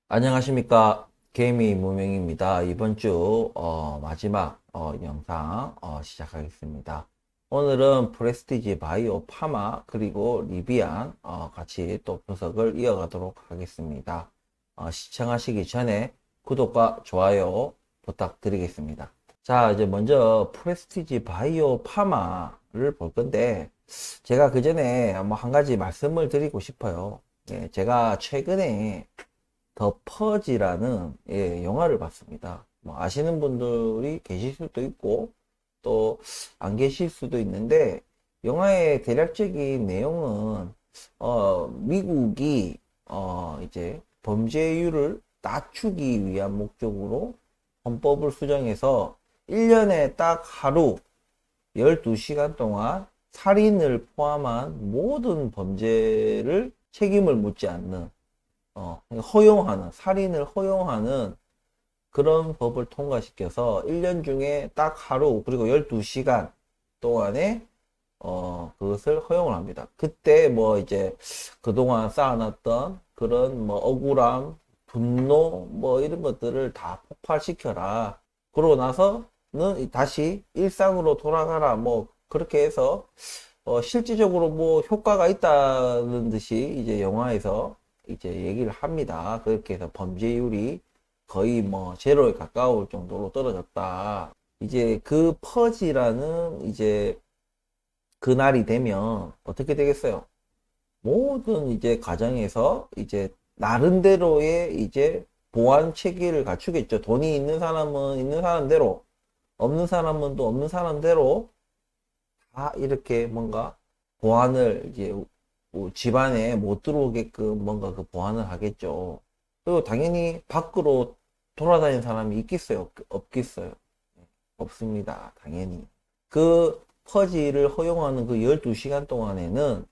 안녕하십니까. 개미 무명입니다. 이번 주 마지막 영상 시작하겠습니다. 오늘은 프레스티지 바이오 파마 그리고 리비안 같이 또 분석을 이어가도록 하겠습니다. 시청하시기 전에 구독과 좋아요 부탁드리겠습니다. 자, 이제 먼저 프레스티지 바이오 파마를 볼 건데, 제가 그 전에 뭐 한 가지 말씀을 드리고 싶어요. 예, 제가 최근에 더 퍼지라는 영화를 봤습니다. 뭐 아시는 분들이 계실 수도 있고 또 안 계실 수도 있는데, 영화의 대략적인 내용은 미국이 이제 범죄율을 낮추기 위한 목적으로 헌법을 수정해서 1년에 딱 하루 12시간 동안 살인을 포함한 모든 범죄를 책임을 묻지 않는, 허용하는, 살인을 허용하는 그런 법을 통과시켜서 1년 중에 딱 하루, 그리고 12시간 동안에, 그것을 허용을 합니다. 그때 뭐 이제 그동안 쌓아놨던 그런 뭐 억울함, 분노, 뭐 이런 것들을 다 폭발시켜라. 그러고 나서는 다시 일상으로 돌아가라. 뭐 그렇게 해서, 실질적으로 뭐 효과가 있다는 듯이 이제 영화에서 이제 얘기를 합니다. 그렇게 해서 범죄율이 거의 뭐 제로에 가까울 정도로 떨어졌다. 이제 그 퍼지라는 이제 그날이 되면 어떻게 되겠어요? 모든 이제 가정에서 이제 나름대로의 이제 보안 체계를 갖추겠죠. 돈이 있는 사람은 있는 사람대로, 없는 사람은 또 없는 사람대로 다 이렇게 뭔가 보안을 이제 집안에 못 들어오게끔 뭔가 그 보안을 하겠죠. 그리고 당연히 밖으로 돌아다니는 사람이 있겠어요? 없겠어요? 없습니다. 당연히. 그 퍼지를 허용하는 그 12시간 동안에는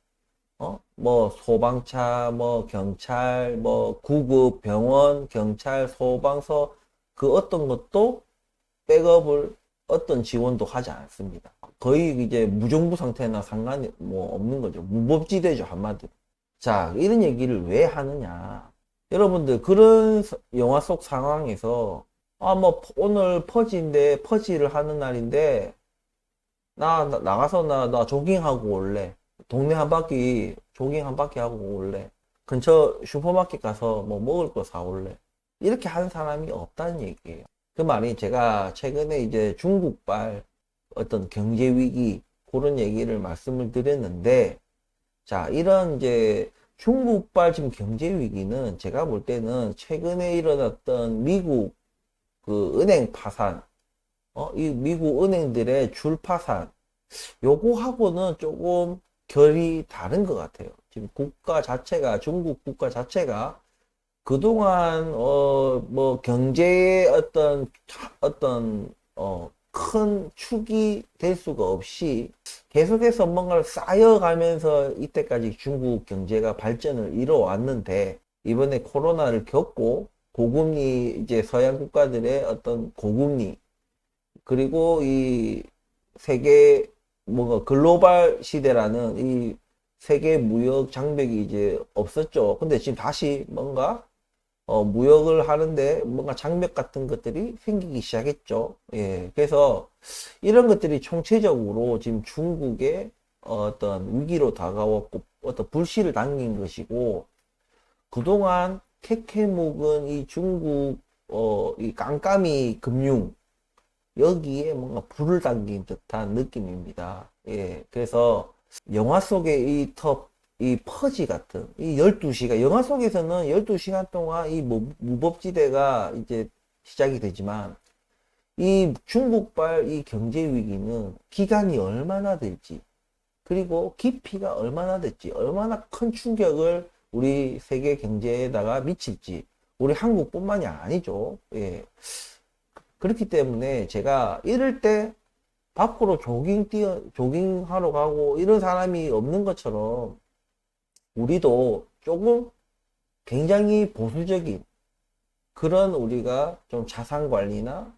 뭐 소방차, 뭐 경찰, 뭐 구급, 병원, 경찰, 소방서 그 어떤 것도 백업을, 어떤 지원도 하지 않습니다. 거의 이제 무정부 상태나 상관이 뭐 없는 거죠. 무법지대죠, 한마디로. 자, 이런 얘기를 왜 하느냐. 여러분들, 그런 영화 속 상황에서, 뭐, 오늘 퍼지인데, 퍼지를 하는 날인데, 나가서 나 조깅하고 올래. 동네 한 바퀴, 조깅 한 바퀴 하고 올래. 근처 슈퍼마켓 가서 뭐 먹을 거 사올래. 이렇게 하는 사람이 없다는 얘기예요. 그 말이, 제가 최근에 이제 중국발 어떤 경제 위기, 그런 얘기를 말씀을 드렸는데, 자, 이런 이제 중국발 지금 경제 위기는 제가 볼 때는 최근에 일어났던 미국 그 은행 파산, 이 미국 은행들의 줄 파산, 요거하고는 조금 결이 다른 것 같아요. 지금 국가 자체가, 중국 국가 자체가 그동안, 뭐, 경제의 큰 축이 될 수가 없이 계속해서 뭔가를 쌓여가면서 이때까지 중국 경제가 발전을 이뤄왔는데, 이번에 코로나를 겪고 고금리, 이제 서양 국가들의 어떤 고금리, 그리고 이 세계 뭔가 글로벌 시대라는 이 세계 무역 장벽이 이제 없었죠. 근데 지금 다시 뭔가 무역을 하는데 뭔가 장벽 같은 것들이 생기기 시작했죠. 예. 그래서 이런 것들이 총체적으로 지금 중국의 어떤 위기로 다가왔고 어떤 불씨를 당긴 것이고, 그동안 캐캐 묵은 이 중국 이 깜깜이 금융, 여기에 뭔가 불을 당긴 듯한 느낌입니다. 예. 그래서 영화 속의 이 퍼지 같은 이 12시간, 영화 속에서는 12시간 동안 이 무법지대가 이제 시작이 되지만, 이 중국발 이 경제 위기는 기간이 얼마나 될지, 그리고 깊이가 얼마나 될지, 얼마나 큰 충격을 우리 세계 경제에다가 미칠지, 우리 한국뿐만이 아니죠. 예. 그렇기 때문에 제가 이럴 때 밖으로 조깅하러 가고 이런 사람이 없는 것처럼, 우리도 조금 굉장히 보수적인 그런 우리가 좀 자산 관리나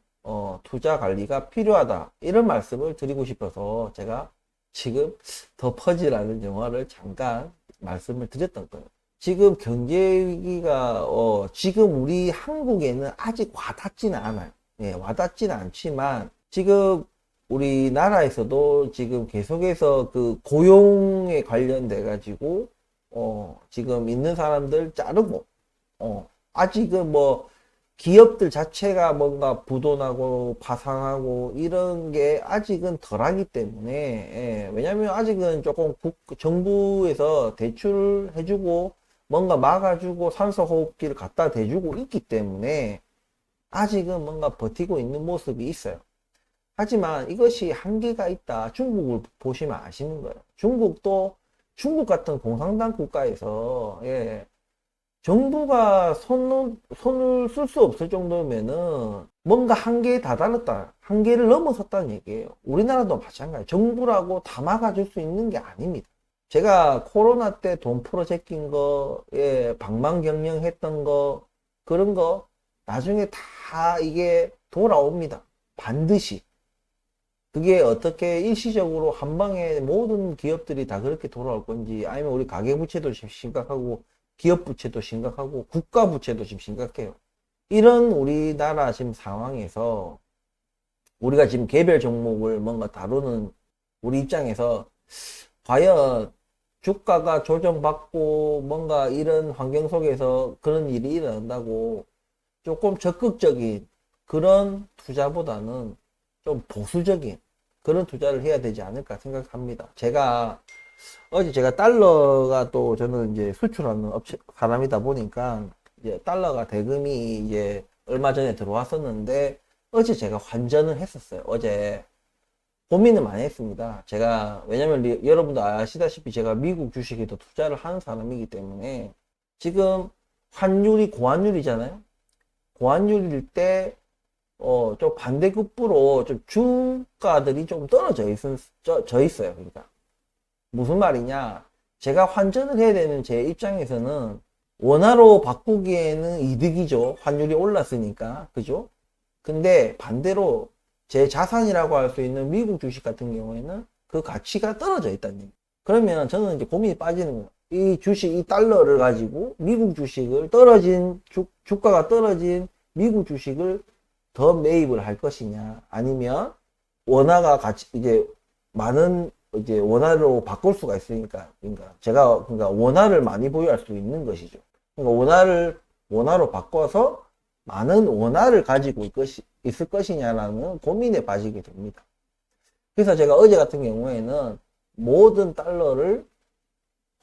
투자 관리가 필요하다, 이런 말씀을 드리고 싶어서 제가 지금 더 퍼지라는 영화를 잠깐 말씀을 드렸던 거예요. 지금 경제 위기가 지금 우리 한국에는 아직 와닿지는 않아요. 예, 와닿지는 않지만 지금 우리나라에서도 지금 계속해서 그 고용에 관련돼 가지고 지금 있는 사람들 자르고 아직은 뭐 기업들 자체가 뭔가 부도나고 파산하고 이런 게 아직은 덜하기 때문에 왜냐면 아직은 조금 정부에서 대출해주고 뭔가 막아주고 산소호흡기를 갖다 대주고 있기 때문에 아직은 뭔가 버티고 있는 모습이 있어요. 하지만 이것이 한계가 있다. 중국을 보시면 아시는 거예요. 중국 같은 공산당 국가에서 정부가 손을 쓸 수 없을 정도면은 뭔가 한계에 다다랐다. 한계를 넘어섰다는 얘기예요. 우리나라도 마찬가지예요. 정부라고 다 막아줄 수 있는 게 아닙니다. 제가 코로나 때 돈 풀어 제낀 거, 방방경영 했던 거, 그런 거, 나중에 다 이게 돌아옵니다. 반드시. 그게 어떻게 일시적으로 한 방에 모든 기업들이 다 그렇게 돌아올 건지, 아니면 우리 가계부채도 심각하고, 기업 부채도 심각하고, 국가 부채도 지금 심각해요. 이런 우리나라 지금 상황에서, 우리가 지금 개별 종목을 뭔가 다루는 우리 입장에서, 과연 주가가 조정받고 뭔가 이런 환경 속에서 그런 일이 일어난다고 조금 적극적인 그런 투자보다는 좀 보수적인 그런 투자를 해야 되지 않을까 생각합니다. 어제 제가 달러가 또 저는 이제 수출하는 사람이다 보니까 이제 달러가 대금이 이제 얼마 전에 들어왔었는데 어제 제가 환전을 했었어요. 어제 고민을 많이 했습니다. 왜냐면 여러분도 아시다시피 제가 미국 주식에도 투자를 하는 사람이기 때문에 지금 환율이 고환율이잖아요. 고환율일 때 좀 반대급부로 좀 주가들이 좀 떨어져 있어요. 그러니까 무슨 말이냐? 제가 환전을 해야 되는 제 입장에서는 원화로 바꾸기에는 이득이죠. 환율이 올랐으니까. 그죠? 근데 반대로 제 자산이라고 할 수 있는 미국 주식 같은 경우에는 그 가치가 떨어져 있다는 얘기. 그러면 저는 이제 고민이 빠지는 거예요. 이 달러를 가지고 미국 주식을 주가가 떨어진 미국 주식을 더 매입을 할 것이냐, 아니면 원화가 이제 원화로 바꿀 수가 있으니까, 그러니까 원화를 많이 보유할 수 있는 것이죠. 그러니까 원화로 바꿔서 많은 원화를 가지고 있을 것이냐라는 고민에 빠지게 됩니다. 그래서 제가 어제 같은 경우에는 모든 달러를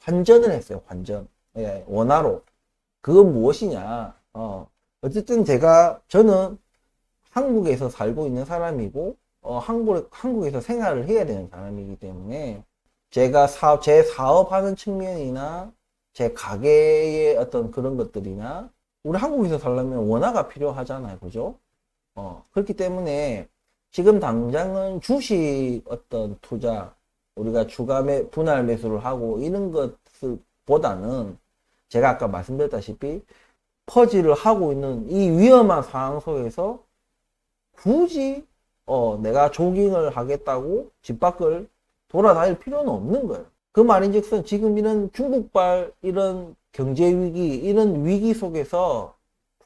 환전을 했어요. 환전. 원화로. 그건 무엇이냐? 어쨌든 저는 한국에서 살고 있는 사람이고, 한국에서 생활을 해야 되는 사람이기 때문에, 제 사업하는 측면이나, 제 가게의 어떤 그런 것들이나, 우리 한국에서 살려면 원화가 필요하잖아요. 그죠? 그렇기 때문에, 지금 당장은 주식 어떤 투자, 우리가 분할 매수를 하고, 이런 것을 보다는, 제가 아까 말씀드렸다시피, 퍼즐을 하고 있는 이 위험한 상황 속에서 굳이 내가 조깅을 하겠다고 집 밖을 돌아다닐 필요는 없는 거예요. 그 말인즉슨 지금 이런 중국발 이런 경제 위기, 이런 위기 속에서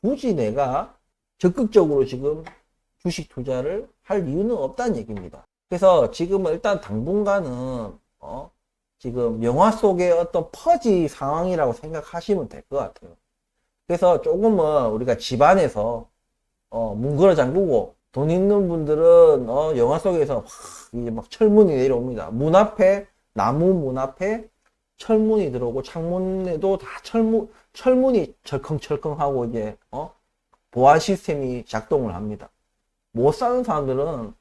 굳이 내가 적극적으로 지금 주식 투자를 할 이유는 없다는 얘기입니다. 그래서 지금은 일단 당분간은 지금 영화 속의 어떤 퍼즐 상황이라고 생각하시면 될 것 같아요. 그래서 조금은 우리가 집안에서 문 걸어 잠그고 돈 있는 분들은 영화 속에서 이제 막 철문이 내려옵니다. 나무 문 앞에 철문이 들어오고 창문에도 다 철문이 철컹철컹하고 이제 보안 시스템이 작동을 합니다. 못 사는 사람들은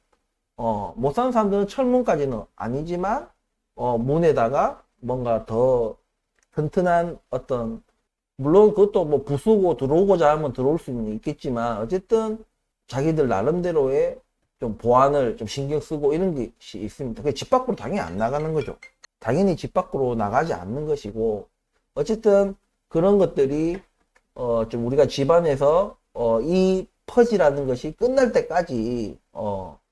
철문까지는 아니지만 문에다가 뭔가 더 튼튼한 어떤, 물론 그것도 뭐 부수고 들어오고자 하면 들어올 수는 있겠지만 어쨌든 자기들 나름대로의 좀 보안을 좀 신경 쓰고 이런 것이 있습니다. 그 집 밖으로 당연히 안 나가는 거죠. 당연히 집 밖으로 나가지 않는 것이고, 어쨌든 그런 것들이 좀 우리가 집안에서 이 퍼지라는 것이 끝날 때까지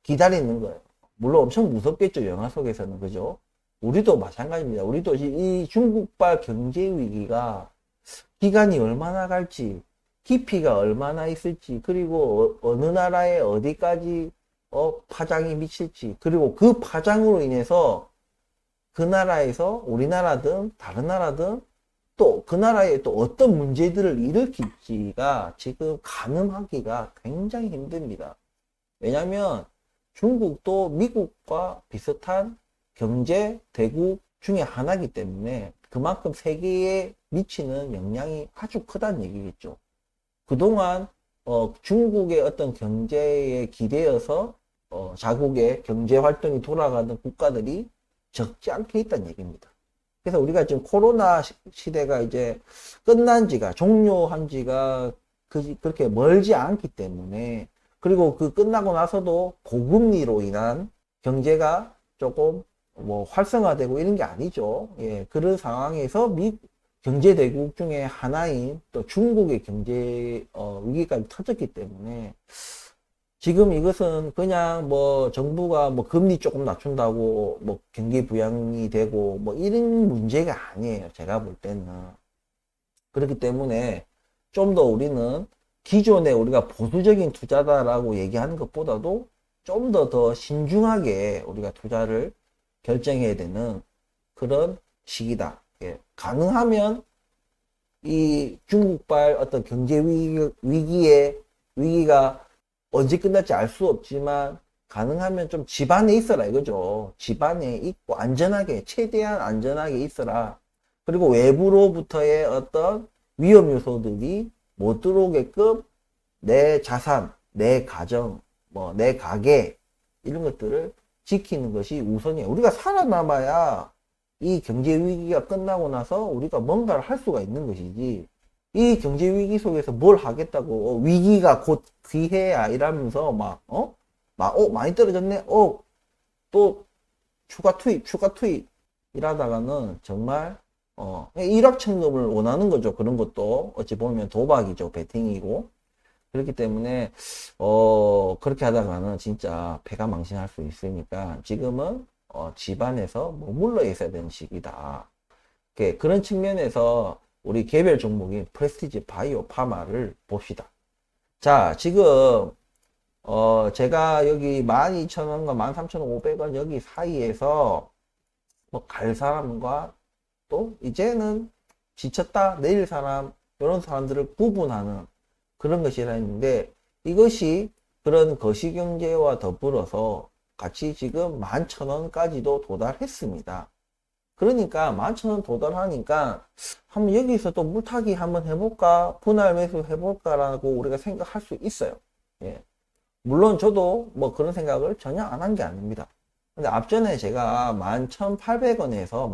기다리는 거예요. 물론 엄청 무섭겠죠, 영화 속에서는. 그죠? 우리도 마찬가지입니다. 우리도 이 중국발 경제 위기가 기간이 얼마나 갈지, 깊이가 얼마나 있을지, 그리고 어느 나라에 어디까지 파장이 미칠지, 그리고 그 파장으로 인해서 그 나라에서 우리나라든 다른 나라든 또 그 나라에 또 어떤 문제들을 일으킬지가 지금 가늠하기가 굉장히 힘듭니다. 왜냐하면 중국도 미국과 비슷한 경제 대국 중에 하나이기 때문에 그만큼 세계에 미치는 영향이 아주 크다는 얘기겠죠. 그동안 중국의 어떤 경제에 기대어서 자국의 경제 활동이 돌아가는 국가들이 적지 않게 있다는 얘기입니다. 그래서 우리가 지금 코로나 시대가 이제 끝난 지가, 종료한 지가 그렇게 멀지 않기 때문에, 그리고 그 끝나고 나서도 고금리로 인한 경제가 조금 뭐 활성화되고 이런 게 아니죠. 예, 그런 상황에서 경제 대국 중에 하나인 또 중국의 경제 위기까지 터졌기 때문에 지금 이것은 그냥 뭐 정부가 뭐 금리 조금 낮춘다고 뭐 경기 부양이 되고 뭐 이런 문제가 아니에요. 제가 볼 때는. 그렇기 때문에 좀 더 우리는 기존에 우리가 보수적인 투자다라고 얘기하는 것보다도 좀 더 신중하게 우리가 투자를 결정해야 되는 그런 시기다. 예. 가능하면 이 중국발 어떤 경제 위기가 언제 끝날지 알 수 없지만 가능하면 좀 집안에 있어라 이거죠. 집안에 있고 안전하게, 최대한 안전하게 있어라. 그리고 외부로부터의 어떤 위험 요소들이 못 들어오게끔 내 자산, 내 가정, 뭐 내 가게 이런 것들을 지키는 것이 우선이에요. 우리가 살아남아야 이 경제 위기가 끝나고 나서 우리가 뭔가를 할 수가 있는 것이지, 이 경제 위기 속에서 뭘 하겠다고 위기가 곧 귀해야 이러면서 많이 떨어졌네, 또 추가 투입 이러다가는 정말 일확천금을 원하는 거죠. 그런 것도 어찌 보면 도박이죠. 베팅이고. 그렇기 때문에 그렇게 하다가는 진짜 패가 망신할 수 있으니까 지금은 집안에서 머물러 있어야 되는 시기다. 그런 측면에서 우리 개별 종목인 프레스티지 바이오 파마를 봅시다. 자, 지금 제가 여기 12,000원과 13,500원 여기 사이에서 뭐 갈 사람과 또 이제는 지쳤다 내릴 사람, 이런 사람들을 구분하는 그런 것이라 했는데, 이것이 그런 거시경제와 더불어서 같이 지금 11,000원까지도 도달했습니다. 그러니까 11,000원 도달하니까 한번 여기서 또 물타기 한번 해볼까, 분할 매수 해볼까라고 우리가 생각할 수 있어요. 예. 물론 저도 뭐 그런 생각을 전혀 안 한 게 아닙니다. 근데 앞전에 제가 11,800원에서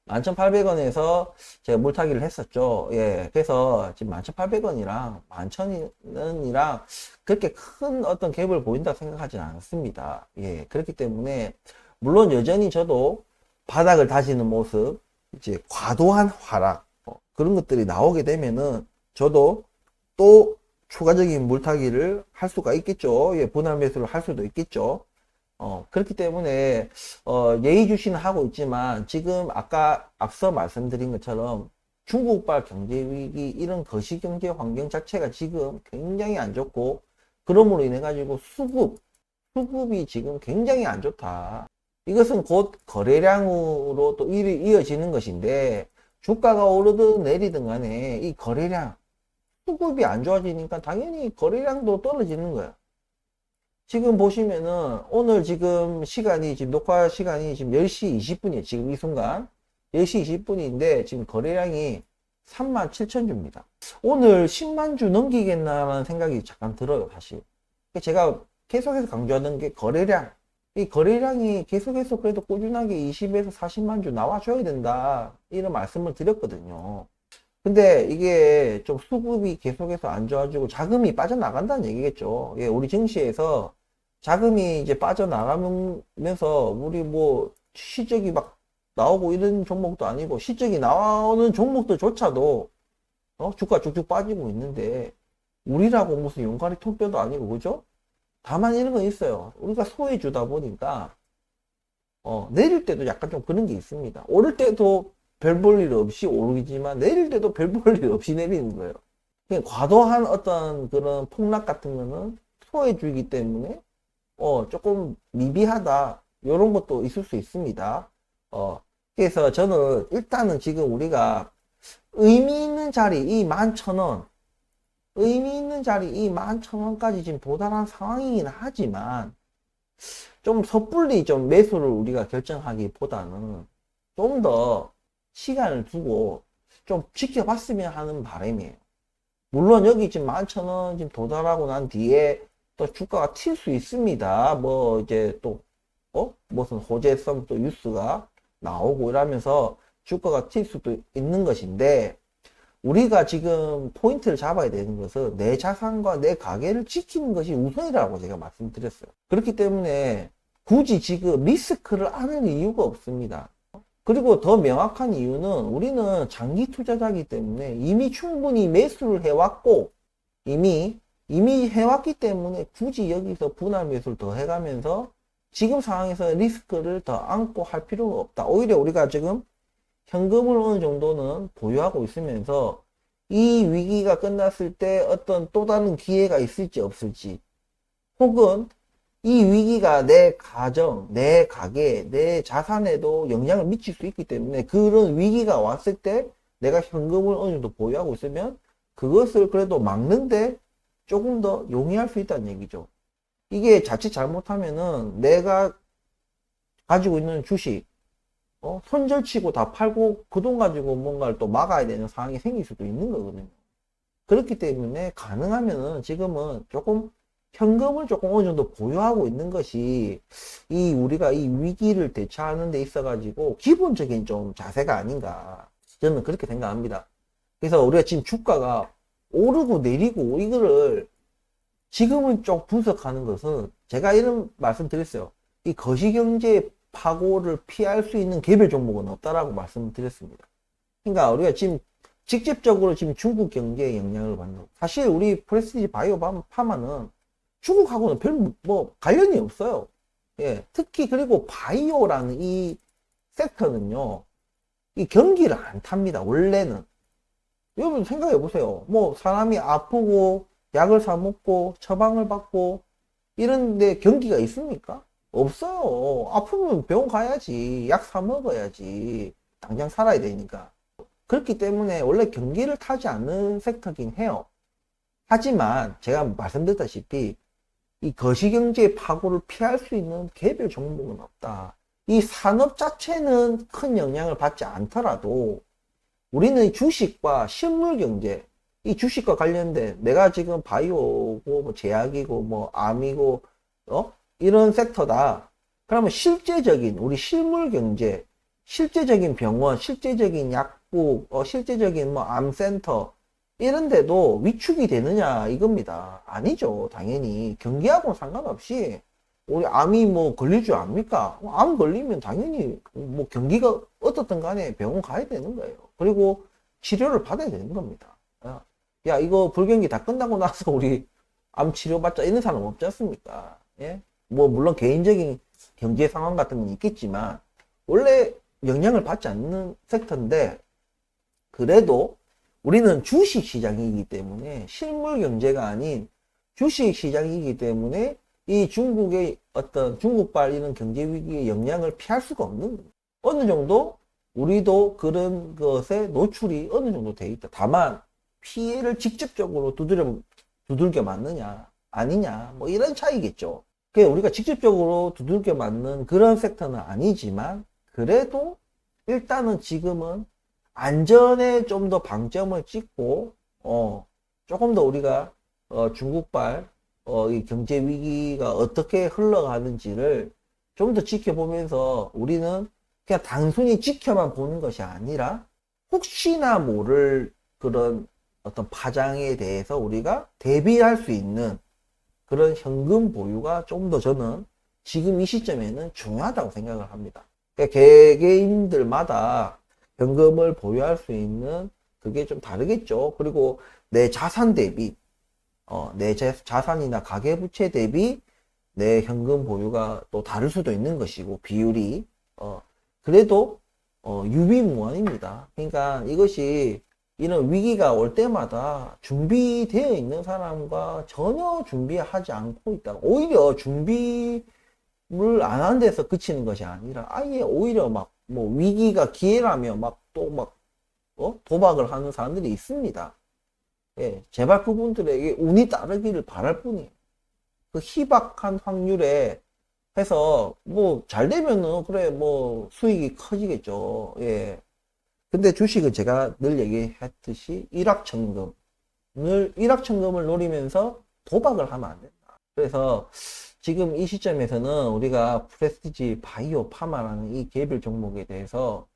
11,800원에서 제가 물타기를 했었죠. 예. 그래서 지금 11,800원이랑 11,000원이랑 그렇게 큰 어떤 갭을 보인다고 생각하지는 않습니다. 예. 그렇기 때문에 물론 여전히 저도 바닥을 다지는 모습, 이제 과도한 하락, 그런 것들이 나오게 되면은 저도 또 추가적인 물타기를 할 수가 있겠죠. 예, 분할 매수를 할 수도 있겠죠. 그렇기 때문에 예의주시는 하고 있지만 지금 앞서 말씀드린 것처럼 중국발 경제위기, 이런 거시경제 환경 자체가 지금 굉장히 안 좋고, 그러므로 인해 가지고 수급이 지금 굉장히 안 좋다. 이것은 곧 거래량으로 또 이어지는 것인데, 주가가 오르든 내리든 간에 이 거래량, 수급이 안 좋아지니까 당연히 거래량도 떨어지는 거야. 지금 보시면은 오늘 지금 녹화 시간이 지금 10시 20분이에요. 지금 이 순간 10시 20분인데 지금 거래량이 37,000주입니다. 오늘 10만 주 넘기겠나라는 생각이 잠깐 들어요, 사실. 제가 계속해서 강조하던 게 거래량. 이 거래량이 계속해서 그래도 꾸준하게 20에서 40만 주 나와줘야 된다, 이런 말씀을 드렸거든요. 근데 이게 좀 수급이 계속해서 안 좋아지고 자금이 빠져나간다는 얘기겠죠. 예, 우리 증시에서 자금이 이제 빠져나가면서 우리 뭐 실적이 막 나오고 이런 종목도 아니고, 실적이 나오는 종목들조차도 주가 쭉쭉 빠지고 있는데, 우리라고 무슨 용가리 통뼈도 아니고, 그죠? 다만 이런 건 있어요. 우리가 소외주다 보니까 내릴 때도 약간 좀 그런 게 있습니다. 오를 때도 별 볼 일 없이 오르지만 내릴 때도 별 볼 일 없이 내리는 거예요. 그냥 과도한 어떤 그런 폭락 같은 거는 소화해 주기 때문에 조금 미비하다 이런 것도 있을 수 있습니다. 그래서 저는 일단은 지금 우리가 의미 있는 자리 이 11,000원 의미 있는 자리 이 11,000원까지 지금 도달한 상황이긴 하지만 좀 섣불리 좀 매수를 우리가 결정하기보다는 좀 더 시간을 두고 좀 지켜봤으면 하는 바람이에요. 물론 여기 지금 11,000원 지금 도달하고 난 뒤에 또 주가가 튈 수 있습니다. 뭐 이제 또 무슨 호재성 또 뉴스가 나오고 이러면서 주가가 튈 수도 있는 것인데 우리가 지금 포인트를 잡아야 되는 것은 내 자산과 내 가계를 지키는 것이 우선이라고 제가 말씀드렸어요. 그렇기 때문에 굳이 지금 리스크를 안을 이유가 없습니다. 그리고 더 명확한 이유는 우리는 장기 투자자이기 때문에 이미 충분히 매수를 해왔고 이미 해왔기 때문에 굳이 여기서 분할 매수를 더 해가면서 지금 상황에서 리스크를 더 안고 할 필요가 없다. 오히려 우리가 지금 현금을 어느 정도는 보유하고 있으면서 이 위기가 끝났을 때 어떤 또 다른 기회가 있을지 없을지 혹은 이 위기가 내 가정, 내 가게, 내 자산에도 영향을 미칠 수 있기 때문에 그런 위기가 왔을 때 내가 현금을 어느 정도 보유하고 있으면 그것을 그래도 막는데 조금 더 용이할 수 있다는 얘기죠. 이게 자칫 잘못하면은 내가 가지고 있는 주식 손절치고 다 팔고 그 돈 가지고 뭔가를 또 막아야 되는 상황이 생길 수도 있는 거거든요. 그렇기 때문에 가능하면은 지금은 조금 현금을 조금 어느 정도 보유하고 있는 것이 우리가 이 위기를 대처하는 데 있어 가지고 기본적인 좀 자세가 아닌가 저는 그렇게 생각합니다. 그래서 우리가 지금 주가가 오르고 내리고 이거를 지금은 좀 분석하는 것은 제가 이런 말씀 드렸어요. 이 거시경제 파고를 피할 수 있는 개별 종목은 없다라고 말씀드렸습니다. 그러니까 우리가 지금 직접적으로 지금 중국 경제에 영향을 받는 사실 우리 프레스티지 바이오 파마는 중국하고는 별 뭐 관련이 없어요. 예, 특히 그리고 바이오라는 이 섹터는요, 이 경기를 안 탑니다. 원래는. 여러분 생각해 보세요. 뭐 사람이 아프고 약을 사 먹고 처방을 받고 이런데 경기가 있습니까? 없어요. 아프면 병원 가야지. 약 사 먹어야지. 당장 살아야 되니까. 그렇기 때문에 원래 경기를 타지 않는 섹터긴 해요. 하지만 제가 말씀드렸다시피 이 거시경제 파고를 피할 수 있는 개별 종목은 없다. 이 산업 자체는 큰 영향을 받지 않더라도 우리는 주식과 실물 경제, 이 주식과 관련된 내가 지금 바이오고 뭐 제약이고 뭐 암이고 이런 섹터다. 그러면 실제적인 우리 실물 경제, 실제적인 병원, 실제적인 약국, 실제적인 뭐 암센터 이런 데도 위축이 되느냐 이겁니다. 아니죠. 당연히 경기하고는 상관없이 우리 암이 뭐 걸릴 줄 압니까? 암 걸리면 당연히 뭐 경기가 어떻든 간에 병원 가야 되는 거예요. 그리고 치료를 받아야 되는 겁니다. 야 이거 불경기 다 끝나고 나서 우리 암 치료 받자 이런 사람 없지 않습니까? 예? 뭐 물론 개인적인 경제 상황 같은 건 있겠지만 원래 영향을 받지 않는 섹터인데 그래도 우리는 주식 시장이기 때문에 실물 경제가 아닌 주식 시장이기 때문에 이 중국의 어떤 중국발 이런 경제 위기의 영향을 피할 수가 없는 거예요. 어느 정도 우리도 그런 것에 노출이 어느 정도 돼 있다. 다만 피해를 직접적으로 두들겨 맞느냐 아니냐 뭐 이런 차이겠죠. 우리가 직접적으로 두들겨 맞는 그런 섹터는 아니지만 그래도 일단은 지금은 안전에 좀 더 방점을 찍고 조금 더 우리가 중국발 이 경제 위기가 어떻게 흘러가는지를 좀 더 지켜보면서 우리는 그냥 단순히 지켜만 보는 것이 아니라 혹시나 모를 그런 어떤 파장에 대해서 우리가 대비할 수 있는 그런 현금 보유가 좀 더 저는 지금 이 시점에는 중요하다고 생각을 합니다. 그러니까 개개인들마다 현금을 보유할 수 있는 그게 좀 다르겠죠. 그리고 내 자산 대비 내 자산이나 가계부채 대비 내 현금 보유가 또 다를 수도 있는 것이고 비율이 그래도 유비무환입니다. 그러니까 이것이 이런 위기가 올 때마다 준비되어 있는 사람과 전혀 준비하지 않고 있다. 오히려 준비를 안 한 데서 그치는 것이 아니라 아예 오히려 막 뭐 위기가 기회라며 막 또 막 도박을 하는 사람들이 있습니다. 예, 제발 그분들에게 운이 따르기를 바랄 뿐이에요. 그 희박한 확률에 해서 뭐 잘 되면은 그래 뭐 수익이 커지겠죠. 예. 근데 주식은 제가 늘 얘기했듯이 일확천금을 노리면서 도박을 하면 안 된다. 그래서 지금 이 시점에서는 우리가 프레스티지 바이오 파마라는 이 개별 종목에 대해서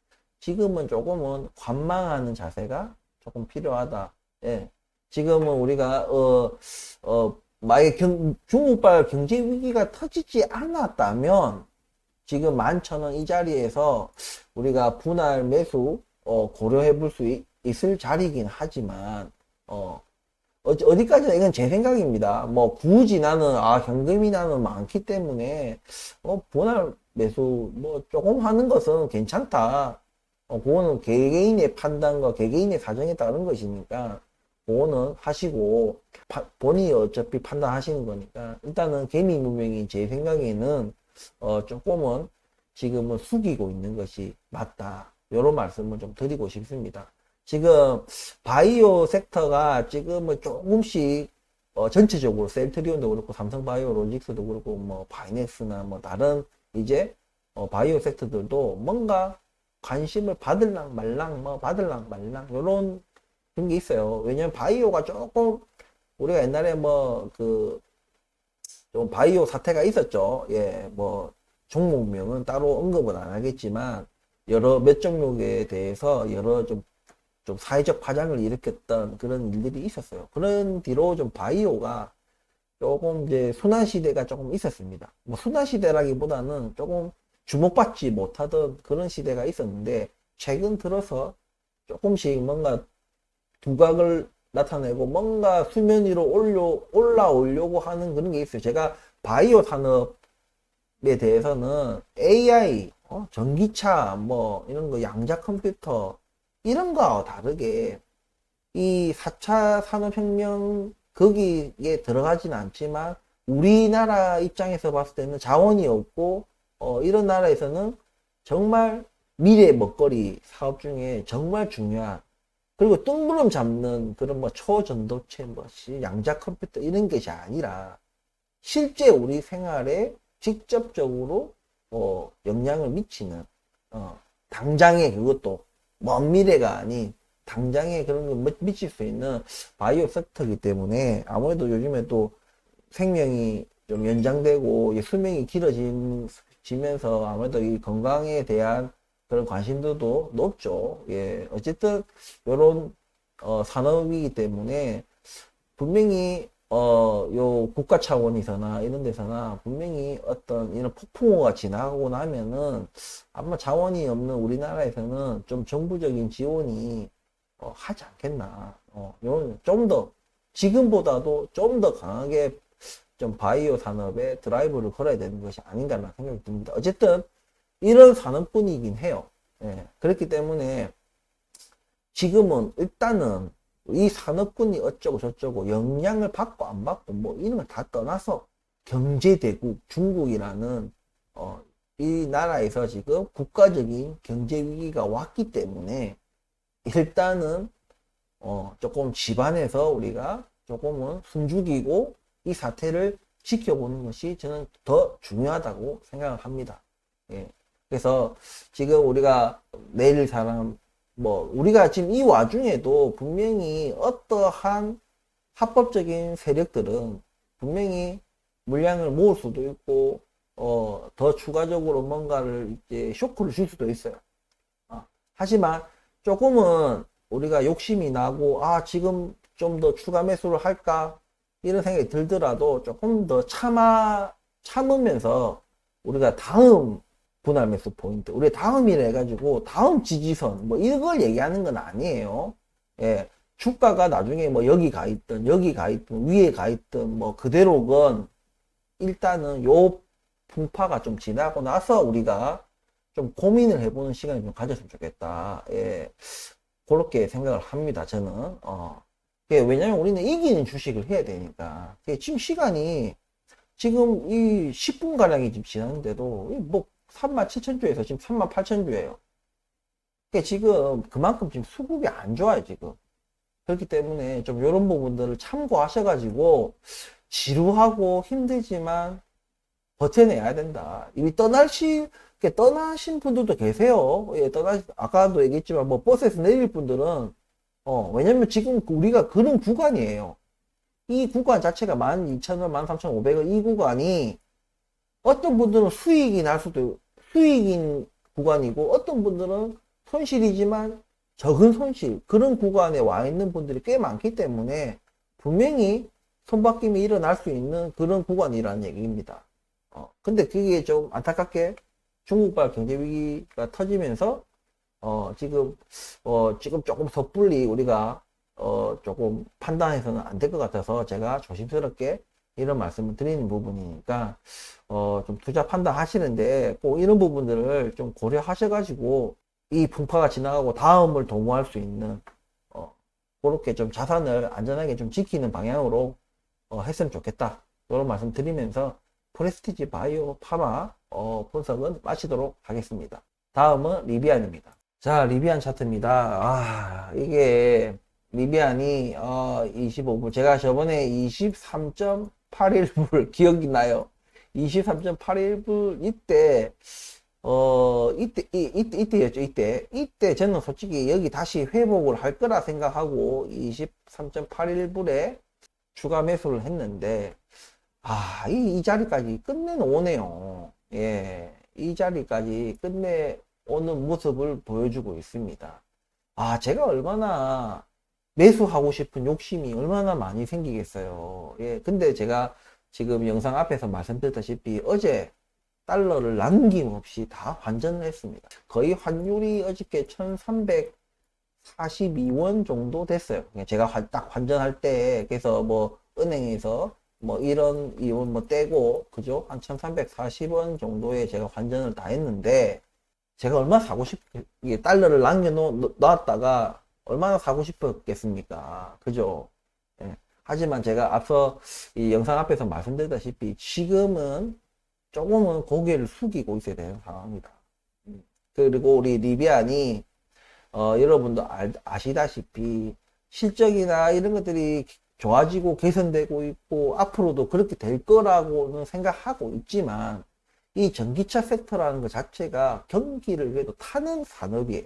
지금은 조금은 관망하는 자세가 조금 필요하다. 예. 지금은 우리가 만약에 중국발 경제 위기가 터지지 않았다면 지금 11,000원 이 자리에서 우리가 분할 매수 고려해 볼 수 있을 자리이긴 하지만 어디까지나 이건 제 생각입니다. 뭐 굳이 나는 현금이 나는 많기 때문에 분할 매수 뭐 조금 하는 것은 괜찮다. 그거는 개개인의 판단과 개개인의 사정에 따른 것이니까 그거는 하시고 본인이 어차피 판단하시는 거니까 일단은 개미무명이 제 생각에는 조금은 지금은 숙이고 있는 것이 맞다. 이런 말씀을 좀 드리고 싶습니다. 지금 바이오 섹터가 지금은 조금씩 전체적으로 셀트리온도 그렇고 삼성바이오로직스도 그렇고 뭐 바이넥스나 뭐 다른 이제 바이오 섹터들도 뭔가 관심을 받을랑 말랑 뭐 받을랑 말랑 요런 그런 게 있어요. 왜냐면 바이오가 조금 우리가 옛날에 뭐 좀 바이오 사태가 있었죠. 예, 뭐 종목명은 따로 언급은 안 하겠지만 여러 몇 종목에 대해서 여러 좀 사회적 파장을 일으켰던 그런 일들이 있었어요. 그런 뒤로 좀 바이오가 조금 이제 순환시대가 조금 있었습니다. 뭐 순환시대라기보다는 조금 주목받지 못하던 그런 시대가 있었는데 최근 들어서 조금씩 뭔가 두각을 나타내고 뭔가 수면 위로 올라오려고 하는 그런 게 있어요. 제가 바이오 산업에 대해서는 AI, 전기차, 뭐 이런 거 양자 컴퓨터 이런 거와 다르게 이 4차 산업혁명 거기에 들어가진 않지만 우리나라 입장에서 봤을 때는 자원이 없고 이런 나라에서는 정말 미래 먹거리 사업 중에 정말 중요한 그리고 뜬구름 잡는 그런 뭐 초전도체 뭐 양자 컴퓨터 이런 것이 아니라 실제 우리 생활에 직접적으로 영향을 미치는 당장에 그것도 먼 미래가 아닌 당장에 그런 거 미칠 수 있는 바이오 섹터이기 때문에 아무래도 요즘에 또 생명이 좀 연장되고 수명이 길어지면서 아무래도 이 건강에 대한 그런 관심도도 높죠. 예, 어쨌든 요런 산업이기 때문에 분명히 요 국가 차원에서나 이런 데서나 분명히 어떤 이런 폭풍우가 지나가고 나면은 아마 자원이 없는 우리나라에서는 좀 정부적인 지원이 하지 않겠나. 요런 좀 더 지금보다도 좀 더 강하게 좀 바이오 산업에 드라이브를 걸어야 되는 것이 아닌가라는 생각이 듭니다. 어쨌든 이런 산업군이긴 해요. 예, 그렇기 때문에 지금은 일단은 이 산업군이 어쩌고 저쩌고 영향을 받고 안 받고 뭐 이런 걸 다 떠나서 경제대국 중국이라는 이 나라에서 지금 국가적인 경제 위기가 왔기 때문에 일단은 조금 집안에서 우리가 조금은 숨죽이고 이 사태를 지켜보는 것이 저는 더 중요하다고 생각을 합니다. 예. 그래서 지금 우리가 내일 사람 우리가 지금 이 와중에도 분명히 어떠한 합법적인 세력들은 분명히 물량을 모을 수도 있고 더 추가적으로 뭔가를 이제 쇼크를 줄 수도 있어요. 하지만 조금은 우리가 욕심이 나고 지금 좀 더 추가 매수를 할까 이런 생각이 들더라도 조금 더 참으면서 우리가 다음 분할 매수 포인트, 우리 다음이라 해가지고 다음 지지선 뭐 이걸 얘기하는 건 아니에요. 예, 주가가 나중에 뭐 여기 가 있든 위에 가 있든 뭐 그대로건 일단은 요 풍파가 좀 지나고 나서 우리가 좀 고민을 해보는 시간을 좀 가졌으면 좋겠다. 예. 그렇게 생각을 합니다. 저는. 왜냐면 우리는 이기는 주식을 해야 되니까. 지금 시간이 지금 이 10분 가량이 지금 지났는데도 뭐 37,000주에서 지금 38,000주예요. 지금 그만큼 지금 수급이 안 좋아요, 지금. 그렇기 때문에 좀 이런 부분들을 참고하셔가지고 지루하고 힘들지만 버텨내야 된다. 이미 떠나신 분들도 계세요. 예, 아까도 얘기했지만 뭐 버스에서 내릴 분들은 왜냐면 지금 우리가 그런 구간이에요. 이 구간 자체가 12,000원, 13,500원 이 구간이 어떤 분들은 수익이 날 수도 수익인 구간이고 어떤 분들은 손실이지만 적은 손실 그런 구간에 와 있는 분들이 꽤 많기 때문에 분명히 손바뀜이 일어날 수 있는 그런 구간이라는 얘기입니다. 근데 그게 좀 안타깝게 중국발 경제 위기가 터지면서 지금 조금 섣불리 우리가 조금 판단해서는 안 될 것 같아서 제가 조심스럽게 이런 말씀을 드리는 부분이니까 좀 투자 판단 하시는데 꼭 이런 부분들을 좀 고려하셔가지고 이 풍파가 지나가고 다음을 도모할 수 있는 그렇게 좀 자산을 안전하게 좀 지키는 방향으로 했으면 좋겠다 이런 말씀 드리면서 프레스티지 바이오 파마 분석은 마치도록 하겠습니다. 다음은 리비안입니다. 자, 리비안 차트입니다. 이게 리비안이 25불 제가 저번에 23.81불 기억이 나요. 23.81불 이때였죠. 이때 저는 솔직히 여기 다시 회복을 할 거라 생각하고 23.81불에 추가 매수를 했는데 이 자리까지 끝내놓네요. 예, 이 자리까지 끝내오는 모습을 보여주고 있습니다. 제가 얼마나 매수하고 싶은 욕심이 얼마나 많이 생기겠어요. 예, 근데 제가 지금 영상 앞에서 말씀드렸다시피 어제 달러를 남김없이 다 환전을 했습니다. 거의 환율이 어저께 1342원 정도 됐어요. 제가 딱 환전할 때, 그래서 뭐 은행에서 뭐 이런 이원 뭐 떼고 그죠? 한 1340원 정도에 제가 환전을 다 했는데 제가 얼마나 사고 이게 달러를 남겨 놨다가 얼마나 사고 싶었겠습니까? 그죠? 예. 하지만 제가 앞서 이 영상 앞에서 말씀드렸다시피 지금은 조금은 고개를 숙이고 있어야 되는 상황입니다. 그리고 우리 리비안이 여러분도 아시다시피 실적이나 이런 것들이 좋아지고 개선되고 있고 앞으로도 그렇게 될 거라고는 생각하고 있지만 이 전기차 섹터라는 것 자체가 경기를 그래도 타는 산업이에요.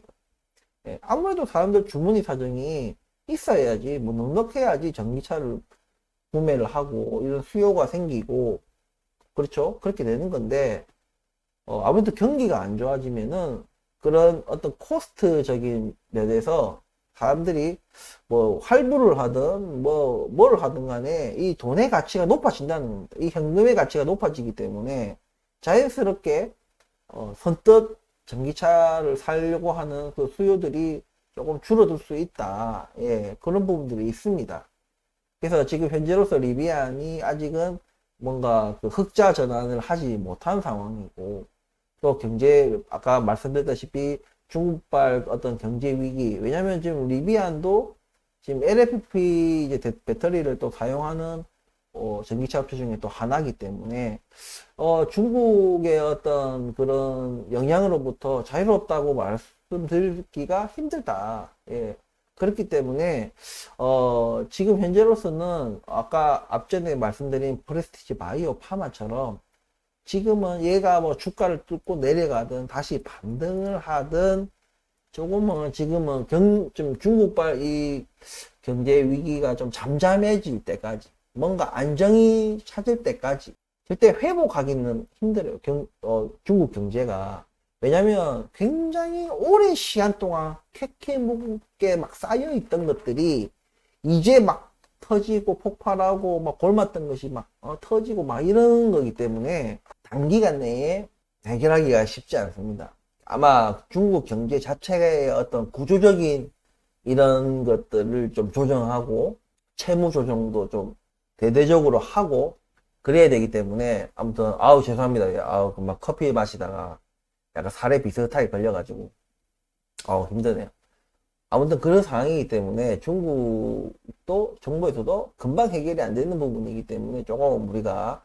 예, 아무래도 사람들 주머니 사정이 있어야지 뭐 넉넉해야지 전기차를 구매를 하고 이런 수요가 생기고 그렇죠? 그렇게 되는 건데 아무래도 경기가 안 좋아지면은 그런 어떤 코스트적인 면에서 사람들이 뭐 활부를 하든 뭘 하든 간에 이 돈의 가치가 높아진다는 겁니다. 이 현금의 가치가 높아지기 때문에 자연스럽게 선뜻 전기차를 사려고 하는 그 수요들이 조금 줄어들 수 있다. 예, 그런 부분들이 있습니다. 그래서 지금 현재로서 리비안이 아직은 뭔가 그 흑자 전환을 하지 못한 상황이고 또 아까 말씀드렸다시피 중국발 어떤 경제 위기 왜냐면 지금 리비안도 지금 LFP 이제 배터리를 또 사용하는 전기차 업체 중에 또 하나이기 때문에 중국의 어떤 그런 영향으로부터 자유롭다고 말씀드리기가 힘들다. 예. 그렇기 때문에 지금 현재로서는 아까 앞전에 말씀드린 프레스티지 바이오 파마처럼 지금은 얘가 뭐 주가를 뚫고 내려가든 다시 반등을 하든 조금은 지금은 좀 중국발 이 경제 위기가 좀 잠잠해질 때까지 뭔가 안정이 찾을 때까지 절대 회복하기는 힘들어요. 중국 경제가. 왜냐면 굉장히 오랜 시간 동안 캐캐묵게 막 쌓여 있던 것들이 이제 막 터지고 폭발하고 막 골맞던 것이 막 터지고 막 이런 거기 때문에 단기간 내에 해결하기가 쉽지 않습니다. 아마 중국 경제 자체의 어떤 구조적인 이런 것들을 좀 조정하고 채무 조정도 좀 대대적으로 하고 그래야 되기 때문에 아무튼 죄송합니다. 막 커피 마시다가 약간 살에 비슷하게 걸려가지고 힘드네요. 아무튼 그런 상황이기 때문에 중국도 정부에서도 금방 해결이 안 되는 부분이기 때문에 조금 우리가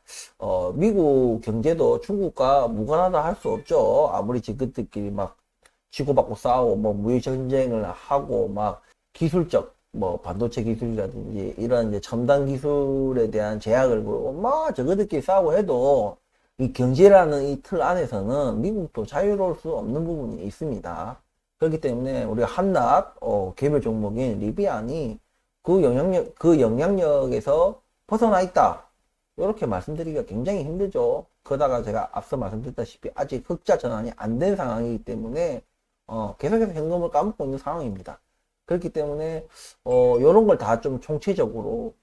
미국 경제도 중국과 무관하다 할 수 없죠. 아무리 지그들끼리 막 치고받고 싸우고 뭐 무역 전쟁을 하고 막 기술적 뭐 반도체 기술이라든지 이런 이제 첨단 기술에 대한 제약을 걸고 막 저거들끼리 싸우고 해도 이 경제라는 이 틀 안에서는 미국도 자유로울 수 없는 부분이 있습니다. 그렇기 때문에 우리가 한낱 개별 종목인 리비안이 그 영향력에서 벗어나 있다. 이렇게 말씀드리기가 굉장히 힘들죠. 그러다가 제가 앞서 말씀드렸다시피 아직 흑자 전환이 안 된 상황이기 때문에 계속해서 현금을 까먹고 있는 상황입니다. 그렇기 때문에 이런 걸 다 좀 총체적으로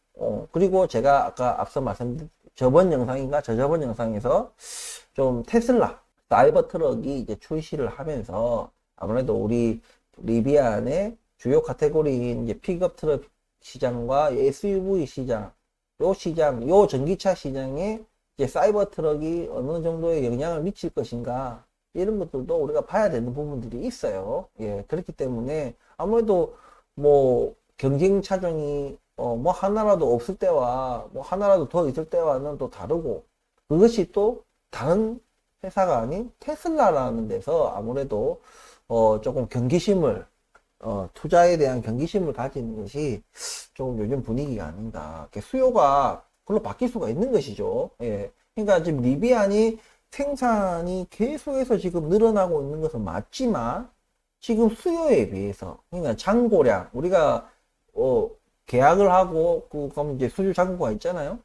그리고 제가 아까 앞서 말씀드린 저번 영상인가 저저번 영상에서 좀 테슬라 사이버 트럭이 이제 출시를 하면서 아무래도 우리 리비안의 주요 카테고리인 이제 픽업 트럭 시장과 SUV 시장, 요 전기차 시장에 이제 사이버 트럭이 어느 정도의 영향을 미칠 것인가 이런 것들도 우리가 봐야 되는 부분들이 있어요. 예, 그렇기 때문에 아무래도 뭐 경쟁 차종이 뭐 하나라도 없을 때와 뭐 하나라도 더 있을 때와는 또 다르고 그것이 또 다른 회사가 아닌 테슬라라는 데서 아무래도 조금 경기심을 투자에 대한 경기심을 가지는 것이 조금 요즘 분위기가 아닌가. 수요가 그걸로 바뀔 수가 있는 것이죠. 예. 그러니까 지금 리비안이 생산이 계속해서 지금 늘어나고 있는 것은 맞지만 지금 수요에 비해서 그러니까 잔고량 우리가 계약을 하고 그럼 이제 수주 잔고가 있잖아요.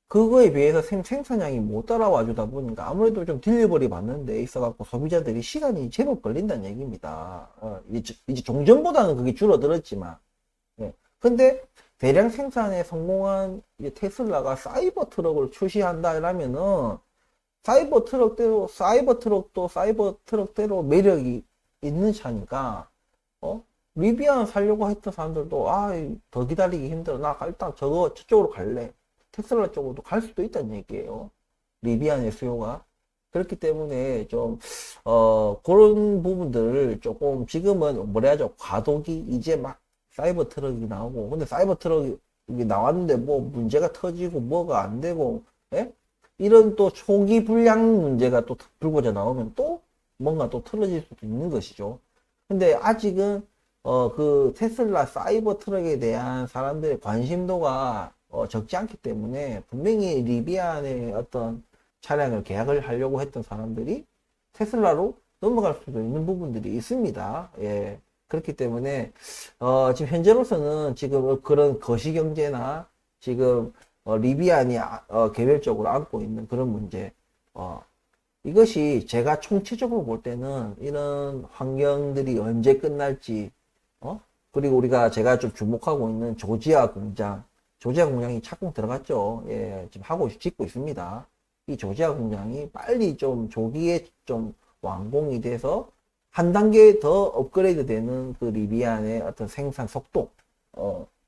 그거에 비해서 생산량이 못 따라와 주다 보니까 아무래도 좀 딜리버리 받는 데 있어 갖고 소비자들이 시간이 제법 걸린다는 얘기입니다. 이제 종전보다는 그게 줄어들었지만 예. 근데 대량 생산에 성공한 이제 테슬라가 사이버 트럭을 출시한다 이러면은 사이버 트럭도 사이버 트럭대로 매력이 있는 차니까 리비안 살려고 했던 사람들도 더 기다리기 힘들어 나 일단 저쪽으로 갈래 테슬라 쪽으로도 갈 수도 있다는 얘기예요. 리비안의 수요가. 그렇기 때문에 좀, 그런 부분들을 조금 지금은 뭐라 하죠? 과도기, 이제 막 사이버 트럭이 나오고. 근데 사이버 트럭이 나왔는데 뭐 문제가 터지고 뭐가 안 되고, 예? 이런 또 초기 불량 문제가 또 불거져 나오면 또 뭔가 또 틀어질 수도 있는 것이죠. 근데 아직은, 그 테슬라 사이버 트럭에 대한 사람들의 관심도가 적지 않기 때문에 분명히 리비안의 어떤 차량을 계약을 하려고 했던 사람들이 테슬라로 넘어갈 수도 있는 부분들이 있습니다. 예. 그렇기 때문에 지금 현재로서는 지금 그런 거시경제나 지금 리비안이 개별적으로 안고 있는 그런 문제 이것이 제가 총체적으로 볼 때는 이런 환경들이 언제 끝날지 그리고 제가 좀 주목하고 있는 조지아 공장이 착공 들어갔죠. 예, 지금 짓고 있습니다. 이 조지아 공장이 빨리 좀 조기에 좀 완공이 돼서 한 단계 더 업그레이드 되는 그 리비안의 어떤 생산 속도,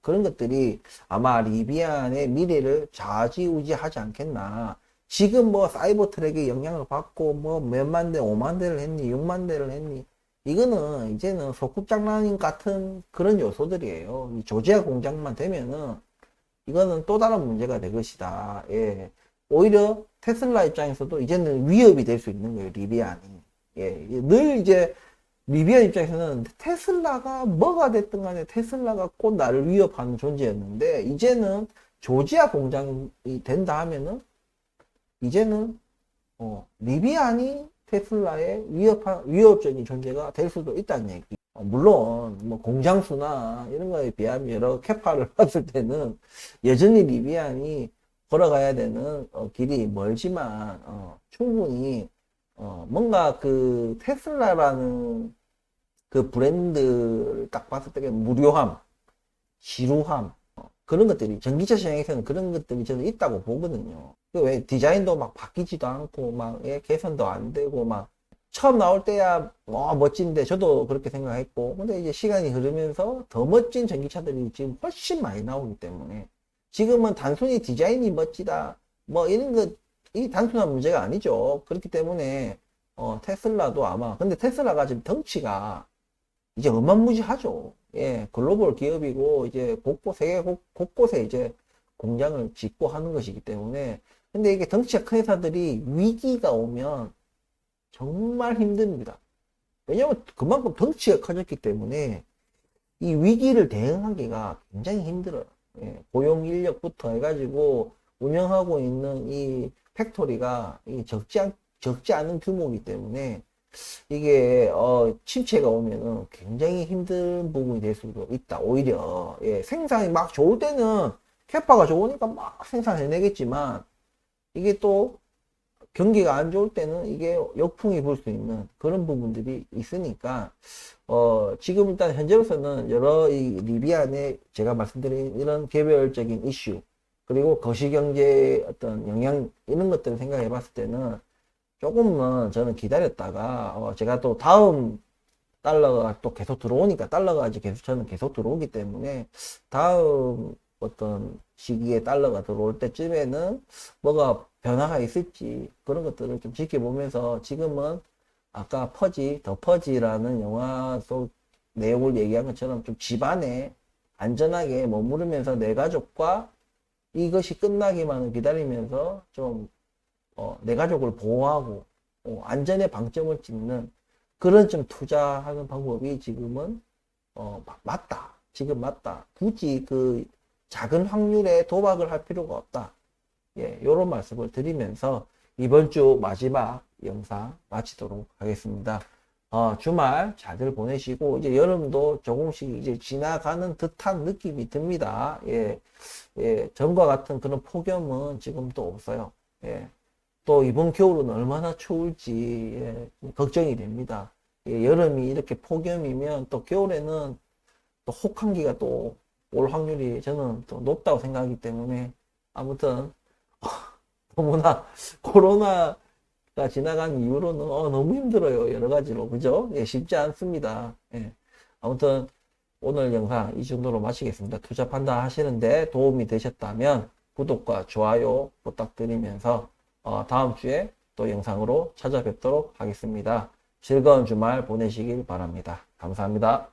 그런 것들이 아마 리비안의 미래를 좌지우지하지 않겠나. 지금 뭐 사이버 트랙의 영향을 받고 뭐 몇만 대, 5만 대를 했니, 6만 대를 했니. 이거는 이제는 소꿉장난 같은 그런 요소들이에요. 이 조지아 공장만 되면은 이거는 또 다른 문제가 될 것이다. 예. 오히려 테슬라 입장에서도 이제는 위협이 될 수 있는 거예요. 리비안이. 예. 늘 이제 리비안 입장에서는 테슬라가 뭐가 됐든 간에 테슬라가 곧 나를 위협하는 존재였는데 이제는 조지아 공장이 된다 하면은 이제는 리비안이 테슬라의 위협적인 존재가 될 수도 있다는 얘기. 물론 뭐 공장 수나 이런 거에 비하면 여러 캐파를 봤을 때는 여전히 리비안이 걸어가야 되는 길이 멀지만 충분히 뭔가 그 테슬라라는 그 브랜드를 딱 봤을 때 무료함, 지루함 그런 것들이 전기차 시장에서는 그런 것들이 저는 있다고 보거든요. 왜 디자인도 막 바뀌지도 않고 막 개선도 안 되고 막 처음 나올 때야 멋진데 저도 그렇게 생각했고 근데 이제 시간이 흐르면서 더 멋진 전기차들이 지금 훨씬 많이 나오기 때문에 지금은 단순히 디자인이 멋지다 뭐 이런 것 이 단순한 문제가 아니죠. 그렇기 때문에 테슬라도 아마, 근데 테슬라가 지금 덩치가 이제 어마무지하죠. 예, 글로벌 기업이고, 이제 세계 곳곳에 이제 공장을 짓고 하는 것이기 때문에. 근데 이게 덩치가 큰 회사들이 위기가 오면 정말 힘듭니다. 왜냐면 그만큼 덩치가 커졌기 때문에 이 위기를 대응하기가 굉장히 힘들어요. 예, 고용 인력부터 해가지고 운영하고 있는 이 팩토리가 적지 않은 규모이기 때문에 이게 침체가 오면은 굉장히 힘든 부분이 될 수도 있다. 오히려 예, 생산이 막 좋을 때는 캐파가 좋으니까 막 생산해내겠지만 이게 또 경기가 안 좋을 때는 이게 역풍이 불 수 있는 그런 부분들이 있으니까 지금 일단 현재로서는 여러 이 리비안의 제가 말씀드린 이런 개별적인 이슈 그리고 거시경제 어떤 영향 이런 것들을 생각해 봤을 때는 조금은 저는 기다렸다가 제가 또 다음 달러가 또 계속 들어오니까 달러가 이제 계속 저는 계속 들어오기 때문에 다음 어떤 시기에 달러가 들어올 때쯤에는 뭐가 변화가 있을지 그런 것들을 좀 지켜보면서 지금은 아까 더 퍼지라는 영화 속 내용을 얘기한 것처럼 좀 집안에 안전하게 머무르면서 내 가족과 이것이 끝나기만을 기다리면서 좀 내 가족을 보호하고 안전에 방점을 찍는 그런 좀 투자하는 방법이 지금은 맞다. 지금 맞다. 굳이 그 작은 확률에 도박을 할 필요가 없다. 예, 요런 말씀을 드리면서 이번 주 마지막 영상 마치도록 하겠습니다. 주말 잘들 보내시고 이제 여름도 조금씩 이제 지나가는 듯한 느낌이 듭니다. 예, 예, 전과 같은 그런 폭염은 지금 또 없어요. 예, 또 이번 겨울은 얼마나 추울지 예, 걱정이 됩니다. 예, 여름이 이렇게 폭염이면 또 겨울에는 또 혹한기가 또 올 확률이 저는 또 높다고 생각하기 때문에 아무튼 너무나 코로나가 지나간 이후로는 너무 힘들어요. 여러 가지로 그죠? 예, 쉽지 않습니다. 예. 아무튼 오늘 영상 이 정도로 마치겠습니다. 투자 판단 하시는데 도움이 되셨다면 구독과 좋아요 부탁드리면서 다음 주에 또 영상으로 찾아뵙도록 하겠습니다. 즐거운 주말 보내시길 바랍니다. 감사합니다.